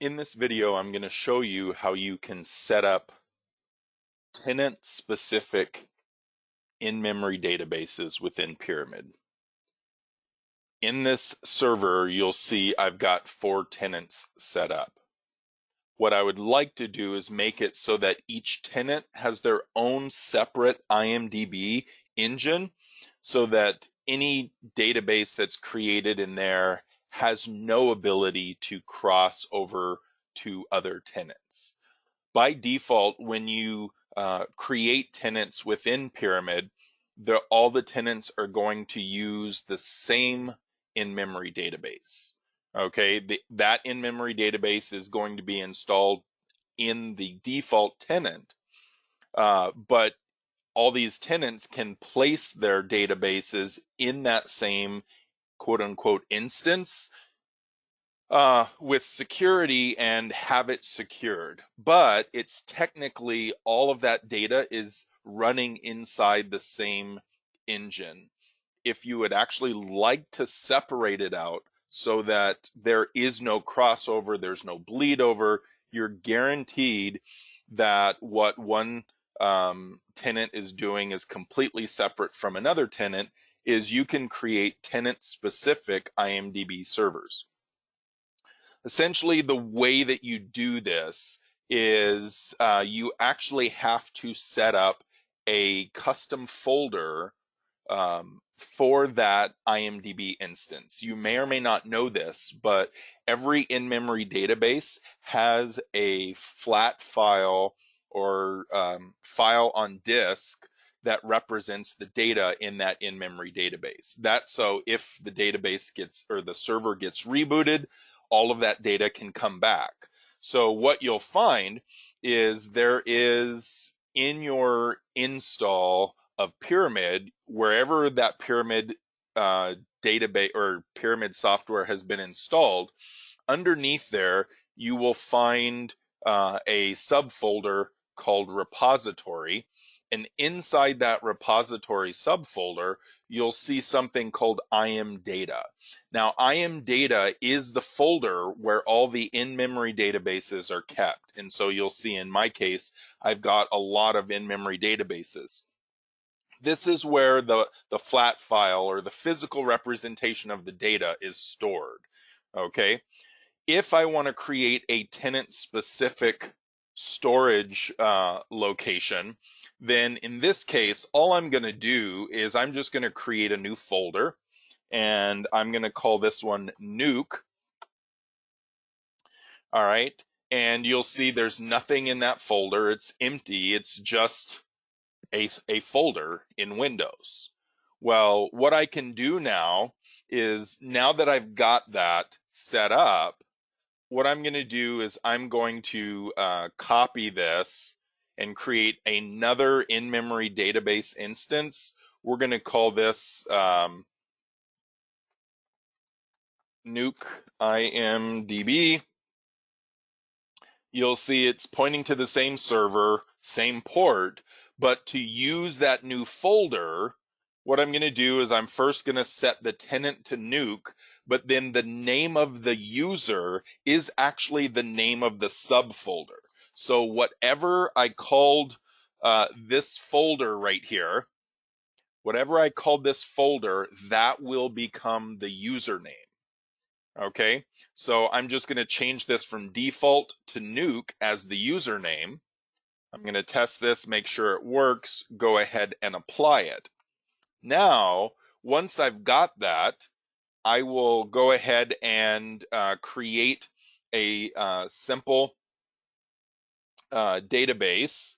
In this video, I'm going to show you how you can set up tenant-specific in-memory databases within Pyramid. In this server, you'll see I've got 4 tenants set up. What I would like to do is make it so that each tenant has their own separate IMDB engine so that any database that's created in there has no ability to cross over to other tenants. By default, when you create tenants within Pyramid, all the tenants are going to use the same in-memory database. Okay, that in-memory database is going to be installed in the default tenant, but all these tenants can place their databases in that same quote-unquote instance with security and have it secured. But it's technically all of that data is running inside the same engine. If you would actually like to separate it out so that there is no crossover, there's no bleed over, you're guaranteed that what one tenant is doing is completely separate from another tenant, is you can create tenant-specific IMDB servers. Essentially, the way that you do this is you actually have to set up a custom folder for that IMDB instance. You may or may not know this, but every in-memory database has a flat file or file on disk that represents the data in that in-memory database. That's so if the database gets or the server gets rebooted, all of that data can come back. So what you'll find is there is in your install of Pyramid, wherever that Pyramid database or Pyramid software has been installed, underneath there you will find a subfolder called repository. And inside that repository subfolder, you'll see something called IMData. Now, IMData is the folder where all the in-memory databases are kept. And so you'll see in my case, I've got a lot of in-memory databases. This is where the flat file or the physical representation of the data is stored. Okay. If I want to create a tenant-specific storage location, then in this case, all I'm going to do is I'm just going to create a new folder, and I'm going to call this one Nuke. All right, and you'll see there's nothing in that folder. It's empty. It's just a folder in Windows. Well, what I can do now is, now that I've got that set up, what I'm going to do is I'm going to copy this and create another in-memory database instance. We're going to call this Nuke IMDB. You'll see it's pointing to the same server, same port, but to use that new folder, what I'm going to do is I'm first going to set the tenant to Nuke, but then the name of the user is actually the name of the subfolder. So whatever I called this folder right here, whatever I called this folder, that will become the username. Okay, so I'm just going to change this from default to Nuke as the username. I'm going to test this, make sure it works, go ahead and apply it. Now, once I've got that, I will go ahead and create a simple database.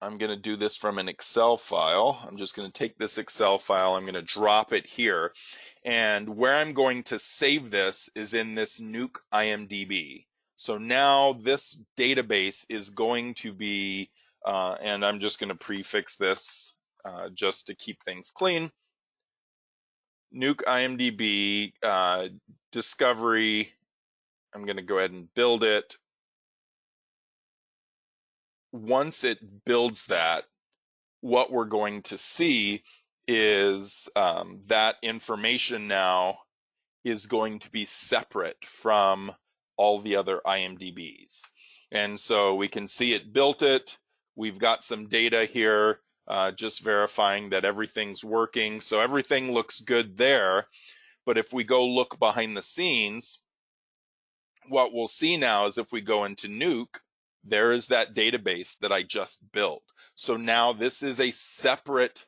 I'm going to do this from an Excel file. I'm just going to take this Excel file, I'm going to drop it here. And where I'm going to save this is in this Nuke IMDB. So now this database is going to be, and I'm just going to prefix this just to keep things clean. Nuke IMDB discovery. I'm going to go ahead and build it. Once it builds that, what we're going to see is that information now is going to be separate from all the other IMDBs. And so we can see it built it. We've got some data here, just verifying that everything's working. So everything looks good there. But if we go look behind the scenes, what we'll see now is if we go into Nuke, there is that database that I just built. So now this is a separate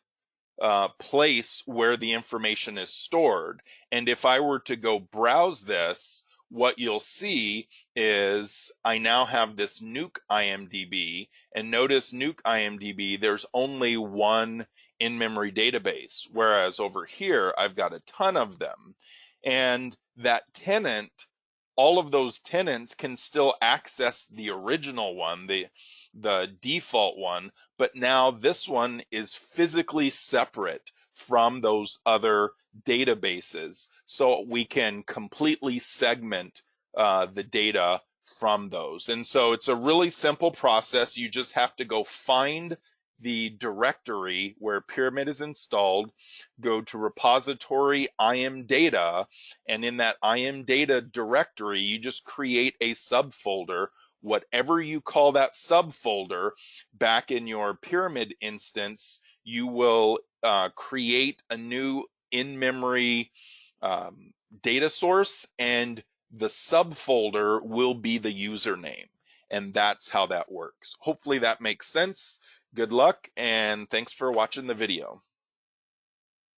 place where the information is stored. And if I were to go browse this, what you'll see is I now have this Nuke IMDB, and notice Nuke IMDB, there's only one in-memory database, whereas over here, I've got a ton of them. And that tenant, all of those tenants can still access the original one, the default one, but now this one is physically separate from those other databases. So we can completely segment the data from those. And so it's a really simple process. You just have to go find the directory where Pyramid is installed, go to repository IMData, and in that IMData directory, you just create a subfolder. Whatever you call that subfolder, back in your Pyramid instance, you will create a new in-memory data source, and the subfolder will be the username. And that's how that works. Hopefully that makes sense. Good luck, and thanks for watching the video.